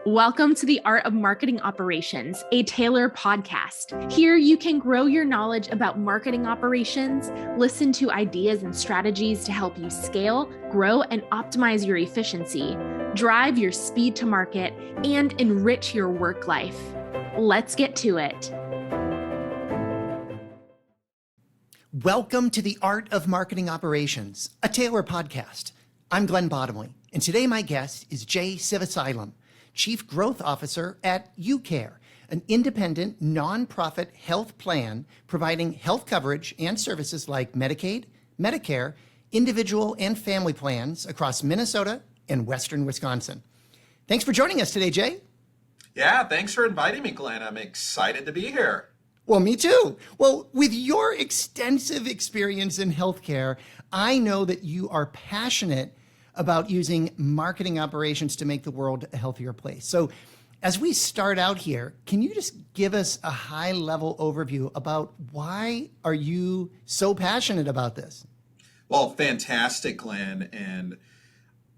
Welcome to the Art of Marketing Operations, a Taylor podcast. Here you can grow your knowledge about marketing operations, listen to ideas and strategies to help you scale, grow, and optimize your efficiency, drive your speed to market, and enrich your work life. Let's get to it. Welcome to the Art of Marketing Operations, a Taylor podcast. I'm Glenn Bottomley, and today my guest is Jay Sivasailam, Chief Growth Officer at UCare, an independent, nonprofit health plan providing health coverage and services like Medicaid, Medicare, individual and family plans across Minnesota and Western Wisconsin. Thanks for joining us today, Jay. Yeah, thanks for inviting me, Glenn. I'm excited to be here. Well, me too. Well, with your extensive experience in healthcare, I know that you are passionate about using marketing operations to make the world a healthier place. So as we start out here, can you just give us a high-level overview about why are you so passionate about this? Well, fantastic, Glenn. And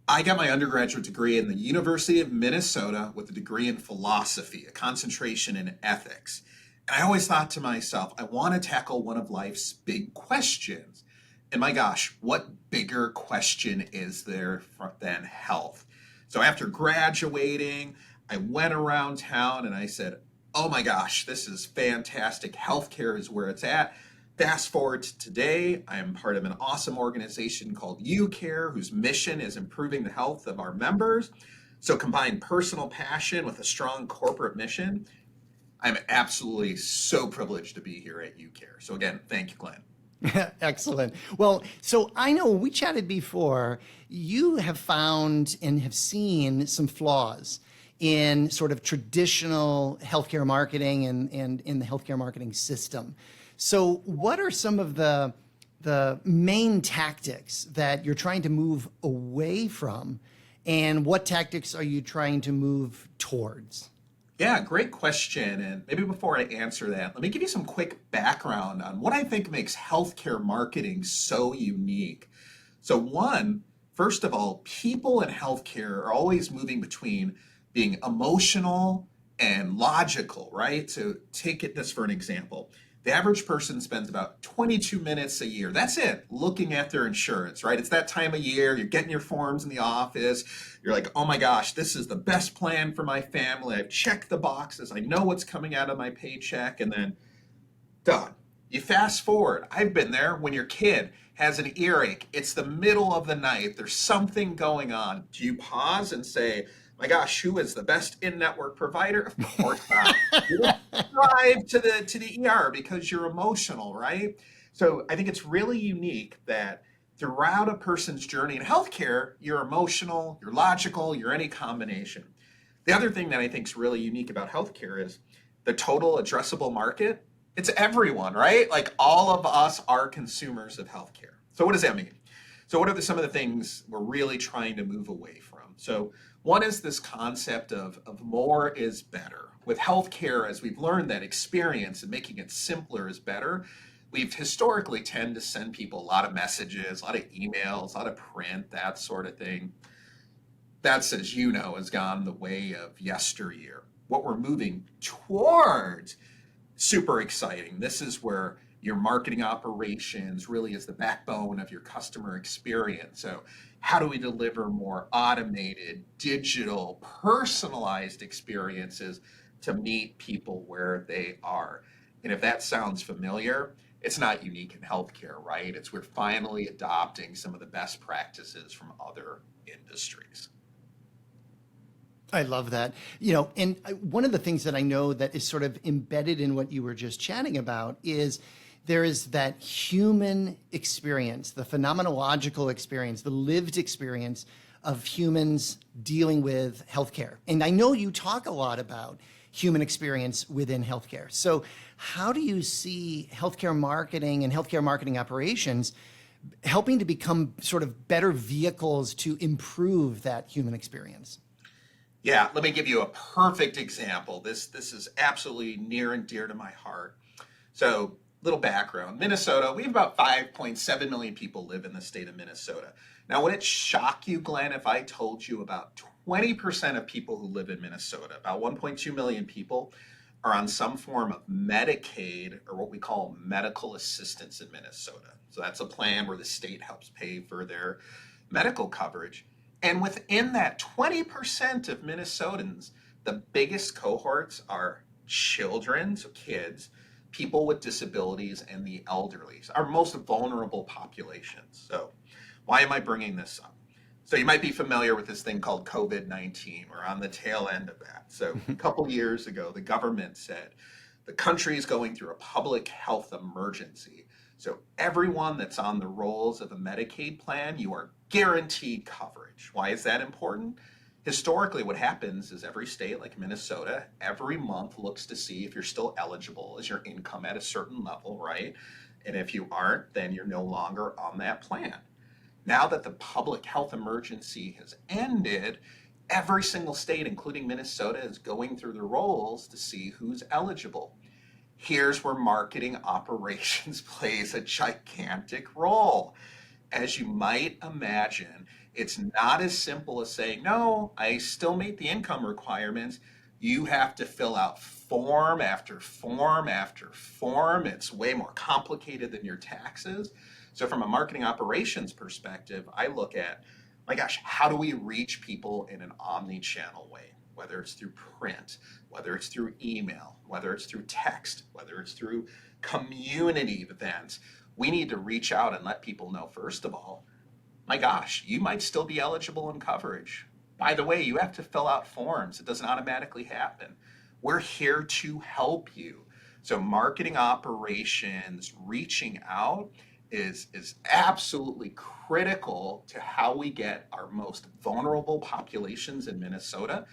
I got my undergraduate degree in the University of Minnesota with a degree in philosophy, a concentration in ethics. And I always thought to myself, I want to tackle one of life's big questions. And my gosh, what bigger question is there than health? So after graduating, I went around town and I said, oh my gosh, this is fantastic. Healthcare is where it's at. Fast forward to today, I am part of an awesome organization called UCare, whose mission is improving the health of our members. So combine personal passion with a strong corporate mission. I'm absolutely so privileged to be here at UCare. So again, thank you, Glenn. Excellent. Well, so I know when we chatted before, you have found and have seen some flaws in sort of traditional healthcare marketing and in the healthcare marketing system. So what are some of the main tactics that you're trying to move away from, and what tactics are you trying to move towards? Yeah, great question. And maybe before I answer that, let me give you some quick background on what I think makes healthcare marketing so unique. So one, first of all, people in healthcare are always moving between being emotional and logical, right? So take this for an example. The average person spends about 22 minutes a year. That's it, looking at their insurance, right? It's that time of year, you're getting your forms in the office. You're like, oh my gosh, this is the best plan for my family. I've checked the boxes. I know what's coming out of my paycheck, and then done. You fast forward. I've been there when your kid has an earache. It's the middle of the night. There's something going on. Do you pause and say, my gosh, who is the best in-network provider? Of course not. You drive to the ER because you're emotional, right? So I think it's really unique that throughout a person's journey in healthcare, you're emotional, you're logical, you're any combination. The other thing that I think is really unique about healthcare is the total addressable market. It's everyone, right? Like all of us are consumers of healthcare. So what does that mean? So what are some of the things we're really trying to move away from? So one is this concept of more is better. With healthcare, as we've learned that experience and making it simpler is better, we've historically tend to send people a lot of messages, a lot of emails, a lot of print, that sort of thing. That's, as you know, has gone the way of yesteryear. What we're moving towards, super exciting. This is where your marketing operations really is the backbone of your customer experience. So how do we deliver more automated, digital, personalized experiences to meet people where they are? And if that sounds familiar, it's not unique in healthcare, right? It's we're finally adopting some of the best practices from other industries. I love that. And one of the things that I know that is sort of embedded in what you were just chatting about is there is that human experience, the phenomenological experience, the lived experience of humans dealing with healthcare. And I know you talk a lot about human experience within healthcare. So how do you see healthcare marketing and healthcare marketing operations helping to become sort of better vehicles to improve that human experience? Yeah, let me give you a perfect example. This is absolutely near and dear to my heart. So little background, Minnesota, we have about 5.7 million people live in the state of Minnesota. Now, would it shock you, Glenn, if I told you about 20% of people who live in Minnesota, about 1.2 million people, are on some form of Medicaid or what we call medical assistance in Minnesota. So that's a plan where the state helps pay for their medical coverage. And within that 20% of Minnesotans, the biggest cohorts are children, so kids, people with disabilities, and the elderly, our most vulnerable populations. So why am I bringing this up? So you might be familiar with this thing called COVID-19. We're on the tail end of that. So a couple years ago, the government said the country is going through a public health emergency. So everyone that's on the rolls of a Medicaid plan, you are guaranteed coverage. Why is that important? Historically, what happens is every state like Minnesota, every month looks to see if you're still eligible. Is your income at a certain level, right? And if you aren't, then you're no longer on that plan. Now that the public health emergency has ended, every single state, including Minnesota, is going through the rolls to see who's eligible. Here's where marketing operations plays a gigantic role. As you might imagine, it's not as simple as saying, no, I still meet the income requirements. You have to fill out form after form after form. It's way more complicated than your taxes. So from a marketing operations perspective, I look at, my gosh, how do we reach people in an omni-channel way? Whether it's through print, whether it's through email, whether it's through text, whether it's through community events, we need to reach out and let people know, first of all, my gosh, you might still be eligible in coverage. By the way, you have to fill out forms. It doesn't automatically happen. We're here to help you. So marketing operations, reaching out is absolutely critical to how we get our most vulnerable populations in Minnesota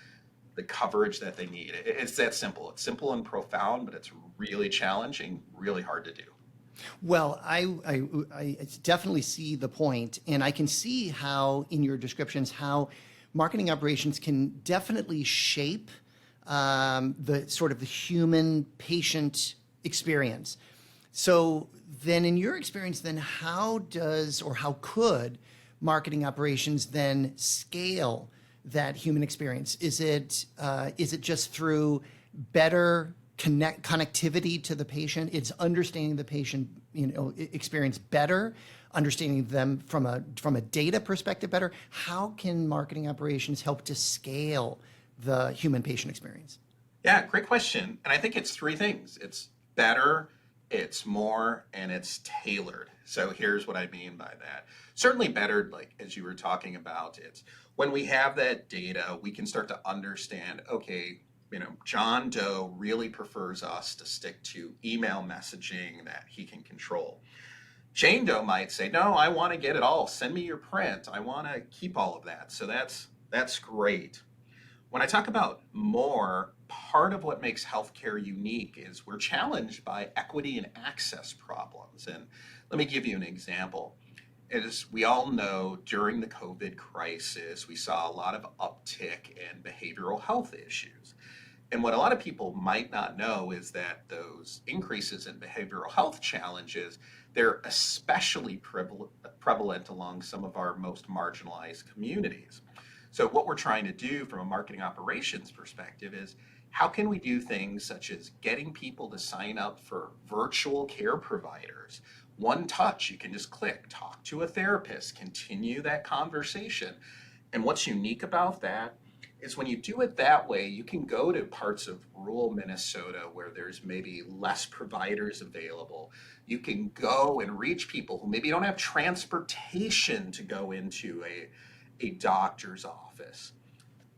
the coverage that they need. It's that simple. It's simple and profound, but it's really challenging, really hard to do. Well, I definitely see the point, and I can see how in your descriptions how marketing operations can definitely shape the sort of the human patient experience. So then in your experience, then how does or how could marketing operations then scale that human experience? Is it just through better connectivity to the patient? It's understanding the patient, experience better, understanding them from a data perspective better. How can marketing operations help to scale the human patient experience? Yeah, great question. And I think it's three things. It's better, it's more, and it's tailored. So here's what I mean by that. Certainly better, like as you were talking about, it's when we have that data, we can start to understand, okay, John Doe really prefers us to stick to email messaging that he can control. Jane Doe might say, no, I want to get it all. Send me your print. I want to keep all of that. So that's great. When I talk about more, part of what makes healthcare unique is we're challenged by equity and access problems. And let me give you an example. As we all know, during the COVID crisis, we saw a lot of uptick in behavioral health issues. And what a lot of people might not know is that those increases in behavioral health challenges, they're especially prevalent along some of our most marginalized communities. So what we're trying to do from a marketing operations perspective is how can we do things such as getting people to sign up for virtual care providers? One touch, you can just click, talk to a therapist, continue that conversation. And what's unique about that is when you do it that way, you can go to parts of rural Minnesota where there's maybe less providers available. You can go and reach people who maybe don't have transportation to go into a doctor's office.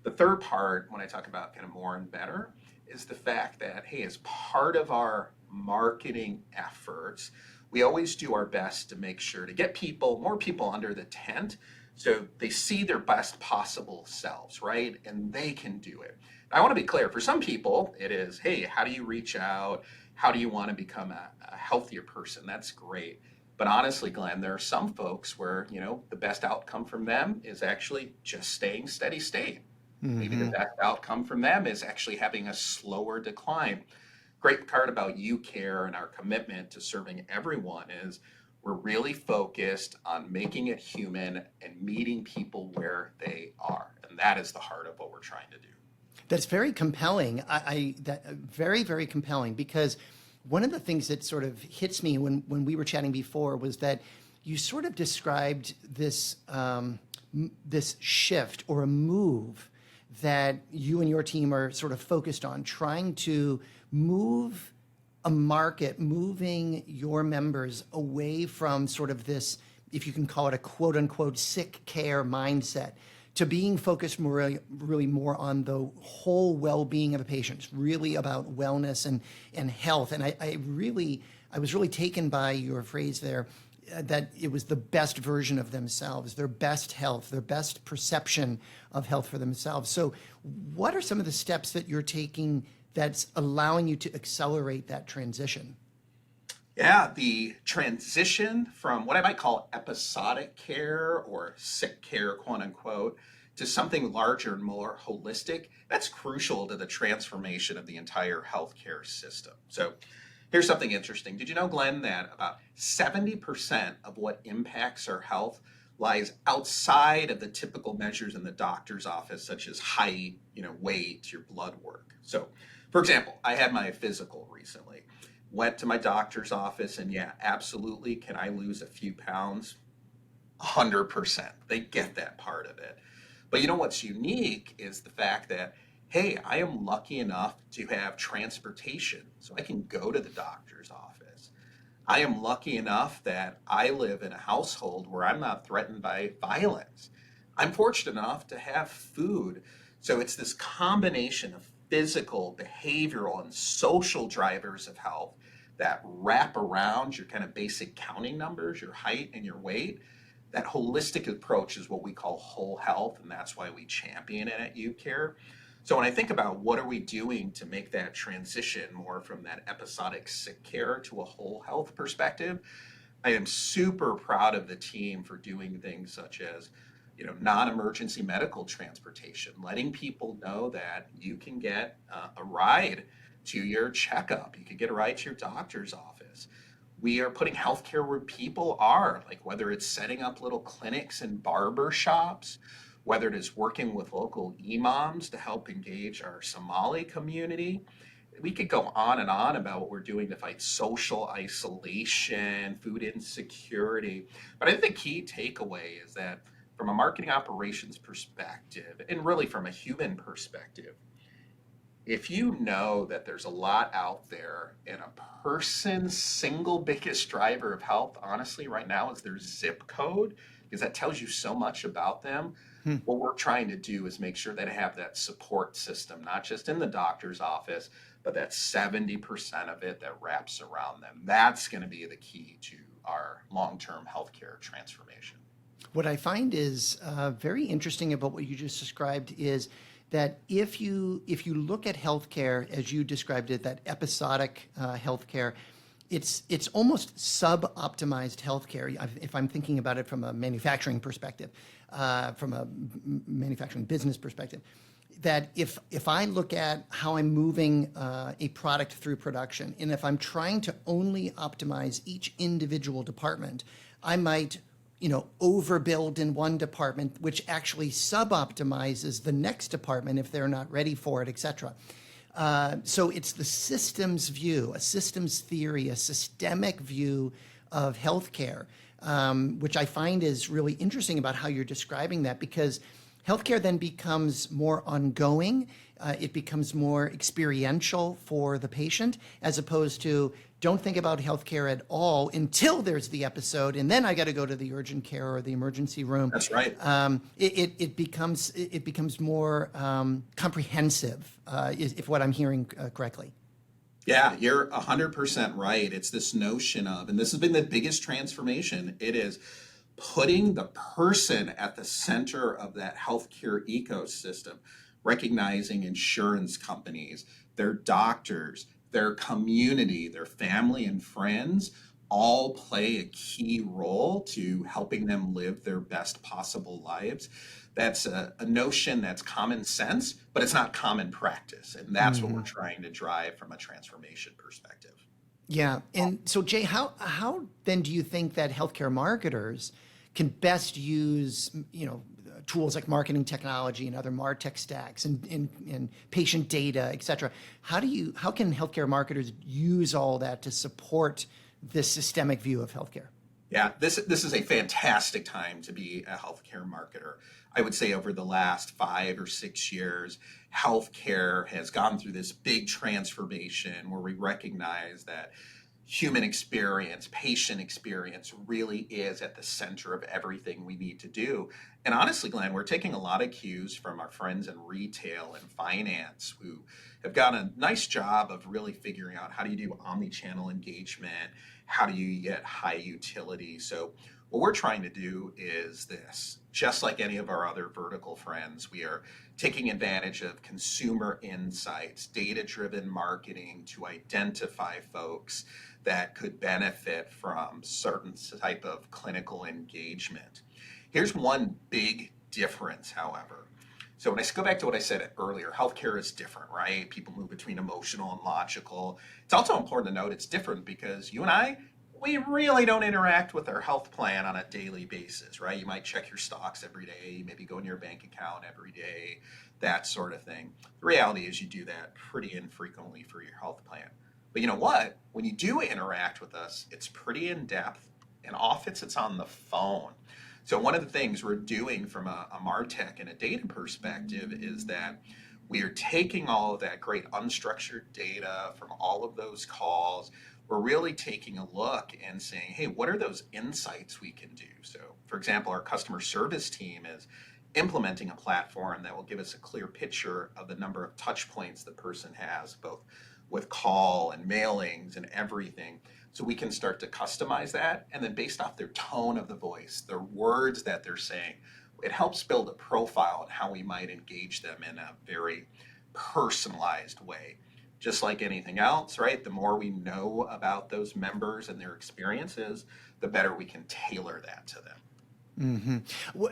The third part, when I talk about kind of more and better, is the fact that, hey, as part of our marketing efforts, we always do our best to make sure to get more people under the tent so they see their best possible selves, right? And they can do it. I want to be clear, for some people, it is, hey, how do you reach out? How do you want to become a healthier person? That's great. But honestly, Glenn, there are some folks where, the best outcome from them is actually just staying steady state. Mm-hmm. Maybe the best outcome from them is actually having a slower decline. Great part about UCare and our commitment to serving everyone is we're really focused on making it human and meeting people where they are. And And that is the heart of what we're trying to do. That's very compelling. Very, very compelling, because one of the things that sort of hits me when we were chatting before was that you sort of described this this shift or a move that you and your team are sort of focused on, trying to move a market, moving your members away from sort of this, if you can call it a quote unquote sick care mindset, to being focused really more on the whole well-being of a patient. It's really about wellness and health. And I was really taken by your phrase there, that it was the best version of themselves, their best health, their best perception of health for themselves. So what are some of the steps that you're taking that's allowing you to accelerate that transition? Yeah, the transition from what I might call episodic care or sick care, quote unquote, to something larger and more holistic, that's crucial to the transformation of the entire healthcare system. So here's something interesting. Did you know, Glenn, that about 70% of what impacts our health lies outside of the typical measures in the doctor's office, such as height, weight, your blood work? So, for example, I had my physical recently. Went to my doctor's office, and yeah, absolutely, can I lose a few pounds? 100%. They get that part of it. But what's unique is the fact that, hey, I am lucky enough to have transportation, so I can go to the doctor's office. I am lucky enough that I live in a household where I'm not threatened by violence. I'm fortunate enough to have food. So it's this combination of physical, behavioral, and social drivers of health that wrap around your kind of basic counting numbers, your height and your weight. That holistic approach is what we call whole health, and that's why we champion it at UCare. So when I think about what are we doing to make that transition more from that episodic sick care to a whole health perspective, I am super proud of the team for doing things such as non-emergency medical transportation, letting people know that you can get a ride to your checkup. You can get a ride to your doctor's office. We are putting healthcare where people are, like whether it's setting up little clinics and barber shops, whether it is working with local imams to help engage our Somali community. We could go on and on about what we're doing to fight social isolation, food insecurity. But I think the key takeaway is that from a marketing operations perspective, and really from a human perspective, if you know that there's a lot out there and a person's single biggest driver of health, honestly, right now is their zip code, because that tells you so much about them. What we're trying to do is make sure that I have that support system, not just in the doctor's office, but that 70% of it that wraps around them. That's going to be the key to our long-term healthcare transformation. What I find is very interesting about what you just described is that if you look at healthcare as you described it, that episodic healthcare, it's almost sub-optimized healthcare. If I'm thinking about it from a manufacturing perspective, from a manufacturing business perspective, that if I look at how I'm moving a product through production, and if I'm trying to only optimize each individual department, I might overbuild in one department, which actually sub-optimizes the next department if they're not ready for it, et cetera. So it's the systems view, a systems theory, a systemic view of healthcare, which I find is really interesting about how you're describing that, because healthcare then becomes more ongoing. It becomes more experiential for the patient, as opposed to don't think about healthcare at all until there's the episode, and then I got to go to the urgent care or the emergency room. That's right. It becomes more comprehensive, if what I'm hearing correctly. Yeah, you're 100% right. It's this notion of, and this has been the biggest transformation, it is putting the person at the center of that healthcare ecosystem, recognizing insurance companies, their doctors, their community, their family and friends all play a key role to helping them live their best possible lives. That's a notion that's common sense, but it's not common practice. And that's what we're trying to drive from a transformation perspective. Yeah. And so, Jay, how then do you think that healthcare marketers can best use, tools like marketing technology and other MarTech stacks and patient data, et cetera. How can healthcare marketers use all that to support this systemic view of healthcare? Yeah, this is a fantastic time to be a healthcare marketer. I would say over the last 5 or 6 years, healthcare has gone through this big transformation where we recognize that human experience, patient experience really is at the center of everything we need to do. And honestly, Glenn, we're taking a lot of cues from our friends in retail and finance who have done a nice job of really figuring out how do you do omni-channel engagement, how do you get high utility. So what we're trying to do is this. Just like any of our other vertical friends, we are taking advantage of consumer insights, data-driven marketing to identify folks that could benefit from certain type of clinical engagement. Here's one big difference, however. So when I go back to what I said earlier, healthcare is different, right? People move between emotional and logical. It's also important to note it's different because you and I, we really don't interact with our health plan on a daily basis, right? You might check your stocks every day, maybe go in your bank account every day, that sort of thing. The reality is you do that pretty infrequently for your health plan. But you know what? When you do interact with us, it's pretty in-depth, and often it's on the phone. So one of the things we're doing from a MarTech and a data perspective is that we are taking all of that great unstructured data from all of those calls. We're really taking a look and saying, hey, what are those insights we can do? So, for example, our customer service team is implementing a platform that will give us a clear picture of the number of touch points the person has, both with call and mailings and everything. So we can start to customize that. And then based off their tone of the voice, their words that they're saying, it helps build a profile on how we might engage them in a very personalized way. Just like anything else, right? The more we know about those members and their experiences, the better we can tailor that to them. Mm-hmm. Well,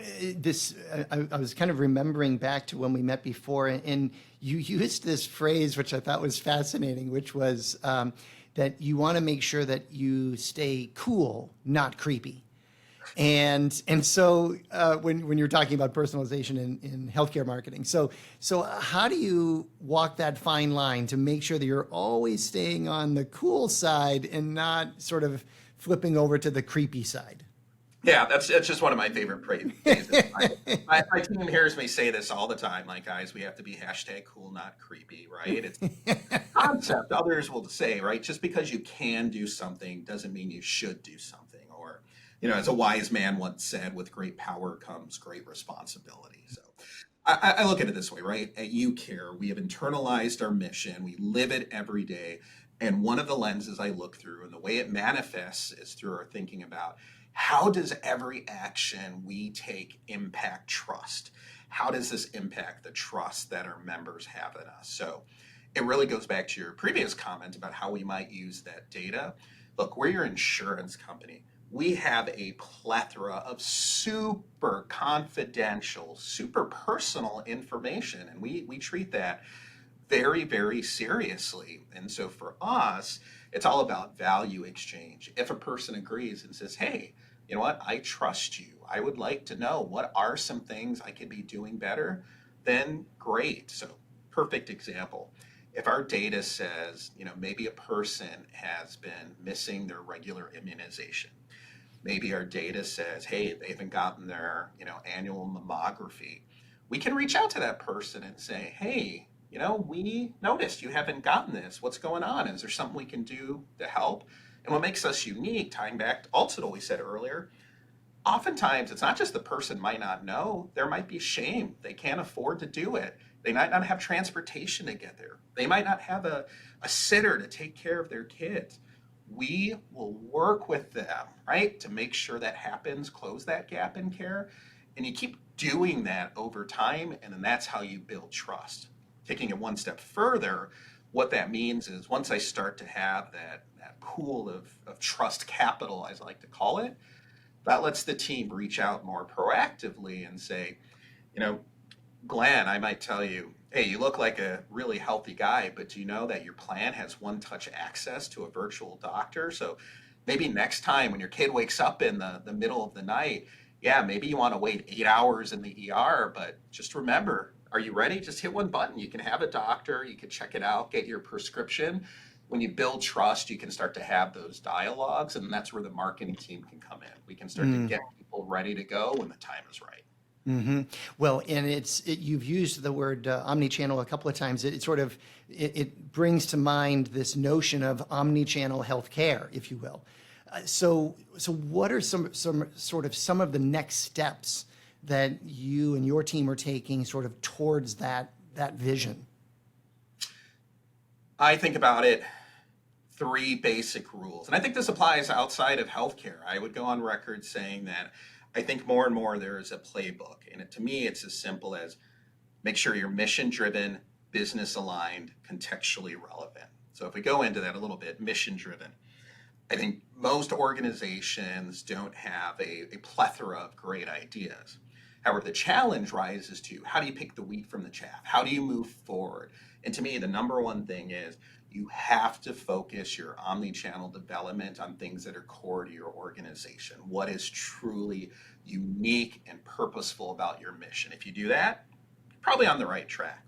I was kind of remembering back to when we met before, and you used this phrase, which I thought was fascinating, which was that you want to make sure that you stay cool, not creepy. And so when you're talking about personalization in healthcare marketing, so how do you walk that fine line to make sure that you're always staying on the cool side and not sort of flipping over to the creepy side? Yeah, that's just one of my favorite phrases. My team hears me say this all the time. Like, guys, we have to be #cool, not creepy, right? It's a concept others will say, right? Just because you can do something doesn't mean you should do something. Or, as a wise man once said, with great power comes great responsibility. So I look at it this way, right? At UCare, we have internalized our mission. We live it every day. And one of the lenses I look through and the way it manifests is through our thinking about how does every action we take impact trust? How does this impact the trust that our members have in us? So it really goes back to your previous comment about how we might use that data. Look, we're your insurance company. We have a plethora of super confidential, super personal information, and we treat that very, very seriously. And so for us, it's all about value exchange. If a person agrees and says, hey, you know what, I trust you, I would like to know what are some things I could be doing better, then great. So perfect example. If our data says, maybe a person has been missing their regular immunization, maybe our data says, hey, they haven't gotten their, annual mammography, we can reach out to that person and say, hey, we noticed you haven't gotten this. What's going on? Is there something we can do to help? And what makes us unique, tying back also to what we said earlier, oftentimes it's not just the person might not know, there might be shame. They can't afford to do it. They might not have transportation to get there. They might not have a sitter to take care of their kids. We will work with them, right, to make sure that happens, close that gap in care. And you keep doing that over time, and then that's how you build trust. Taking it one step further, what that means is once I start to have that pool of trust capital, as I like to call it, that lets the team reach out more proactively and say, Glenn, I might tell you, hey, you look like a really healthy guy, but do you know that your plan has one-touch access to a virtual doctor? So maybe next time when your kid wakes up in the middle of the night, Yeah, maybe you want to wait 8 hours in the ER, but just remember, are you ready? Just hit one button. You can have a doctor, you can check it out, get your prescription. When you build trust, you can start to have those dialogues, and that's where the marketing team can come in. We can start to get people ready to go when the time is right. Mm-hmm. Well, and you've used the word omnichannel a couple of times. It brings to mind this notion of omnichannel healthcare, if you will. So what are some of the next steps that you and your team are taking sort of towards that vision? I think about it, three basic rules. And I think this applies outside of healthcare. I would go on record saying that I think more and more there is a playbook. And to me, it's as simple as make sure you're mission driven, business aligned, contextually relevant. So if we go into that a little bit, mission driven, I think most organizations don't have a plethora of great ideas. However, the challenge rises to how do you pick the wheat from the chaff? How do you move forward? And to me, the number one thing is you have to focus your omni-channel development on things that are core to your organization. What is truly unique and purposeful about your mission? If you do that, you're probably on the right track.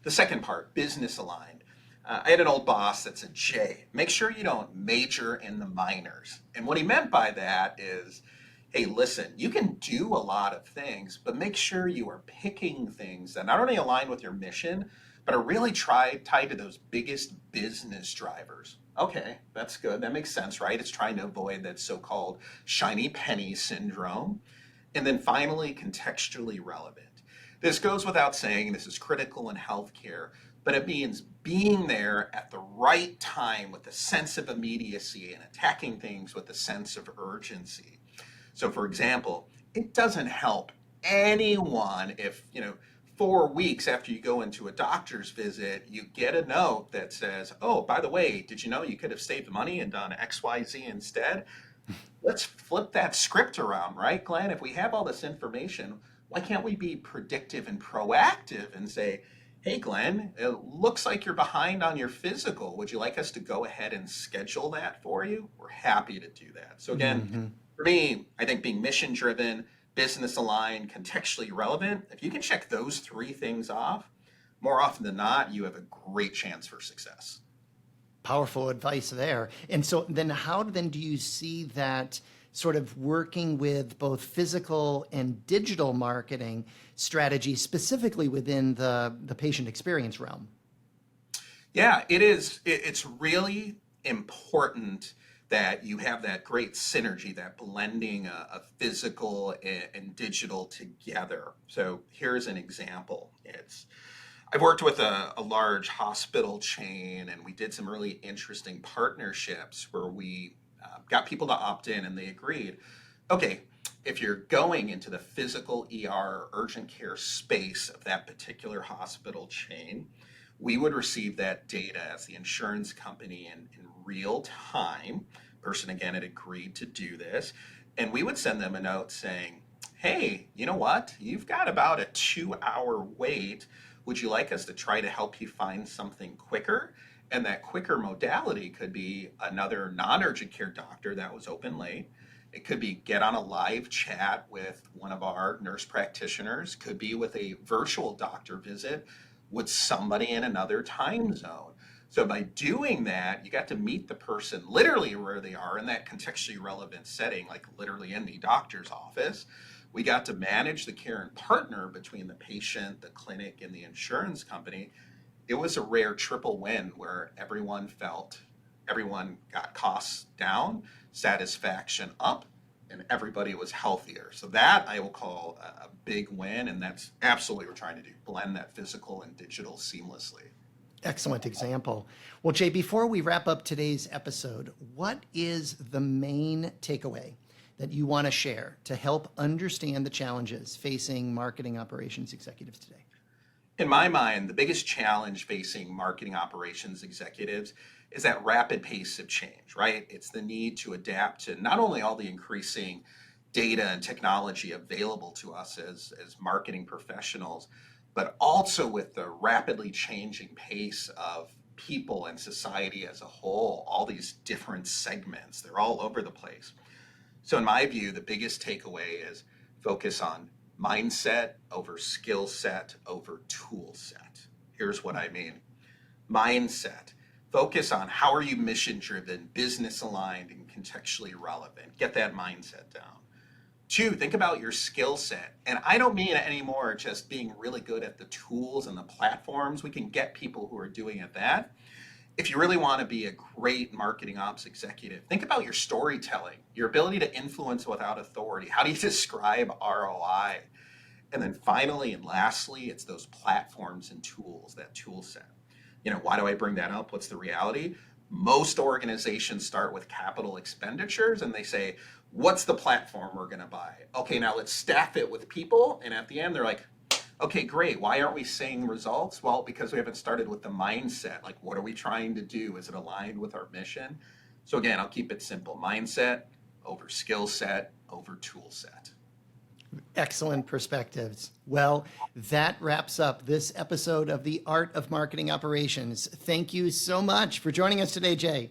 The second part, business aligned. I had an old boss that said, Jay, make sure you don't major in the minors. And what he meant by that is, hey, listen, you can do a lot of things, but make sure you are picking things that not only align with your mission, but are really tied to those biggest business drivers. Okay, that's good. That makes sense, right? It's trying to avoid that so-called shiny penny syndrome. And then finally, contextually relevant. This goes without saying, this is critical in healthcare, but it means being there at the right time with a sense of immediacy and attacking things with a sense of urgency. So for example, it doesn't help anyone if, 4 weeks after you go into a doctor's visit, you get a note that says, oh, by the way, did you know you could have saved money and done XYZ instead? Let's flip that script around, right, Glenn? If we have all this information, why can't we be predictive and proactive and say, hey, Glenn, it looks like you're behind on your physical. Would you like us to go ahead and schedule that for you? We're happy to do that. So again, for me, I think being mission driven, business aligned, contextually relevant, if you can check those three things off, more often than not, you have a great chance for success. Powerful advice there. And so then how then do you see that sort of working with both physical and digital marketing strategies, specifically within the patient experience realm? Yeah, it is. It's really important that you have that great synergy, that blending of physical and digital together. So here's an example. I've worked with a large hospital chain, and we did some really interesting partnerships where we got people to opt in, and they agreed, okay, if you're going into the physical ER urgent care space of that particular hospital chain, we would receive that data as the insurance company in real time. Person, again, had agreed to do this. And we would send them a note saying, hey, you know what? You've got about a 2-hour wait. Would you like us to try to help you find something quicker? And that quicker modality could be another non-urgent care doctor that was open late. It could be get on a live chat with one of our nurse practitioners, could be with a virtual doctor visit with somebody in another time zone. So by doing that, you got to meet the person literally where they are in that contextually relevant setting, like literally in the doctor's office. We got to manage the care and partner between the patient, the clinic, and the insurance company. It was a rare triple win where everyone got costs down, satisfaction up, and everybody was healthier. So that I will call a big win, and that's absolutely what we're trying to do, blend that physical and digital seamlessly. Excellent example. Well, Jay, before we wrap up today's episode, what is the main takeaway that you want to share to help understand the challenges facing marketing operations executives today? In my mind, the biggest challenge facing marketing operations executives is that rapid pace of change, right? It's the need to adapt to not only all the increasing data and technology available to us as marketing professionals, but also with the rapidly changing pace of people and society as a whole, all these different segments, they're all over the place. So in my view, the biggest takeaway is Focus on mindset over skill set over tool set. Here's what I mean. Mindset. Focus on how are you mission driven, business aligned, and contextually relevant. Get that mindset down. 2, think about your skill set. And I don't mean anymore just being really good at the tools and the platforms. We can get people who are doing at that. If you really want to be a great marketing ops executive, think about your storytelling, your ability to influence without authority. How do you describe ROI? And then finally and lastly, it's those platforms and tools, that tool set. Why do I bring that up? What's the reality? Most organizations start with capital expenditures and they say, what's the platform we're going to buy? Okay, now let's staff it with people. And at the end, they're like, okay, great. Why aren't we seeing results? Well, because we haven't started with the mindset. Like, what are we trying to do? Is it aligned with our mission? So again, I'll keep it simple. Mindset over skill set over tool set. Excellent perspectives. Well, that wraps up this episode of The Art of Marketing Operations. Thank you so much for joining us today, Jay.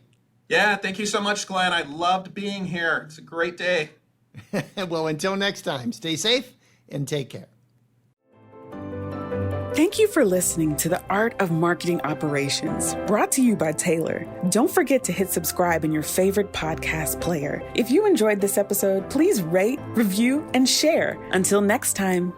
Yeah, thank you so much, Glenn. I loved being here. It's a great day. Well, until next time, stay safe and take care. Thank you for listening to The Art of Marketing Operations, brought to you by Taylor. Don't forget to hit subscribe in your favorite podcast player. If you enjoyed this episode, please rate, review, and share. Until next time.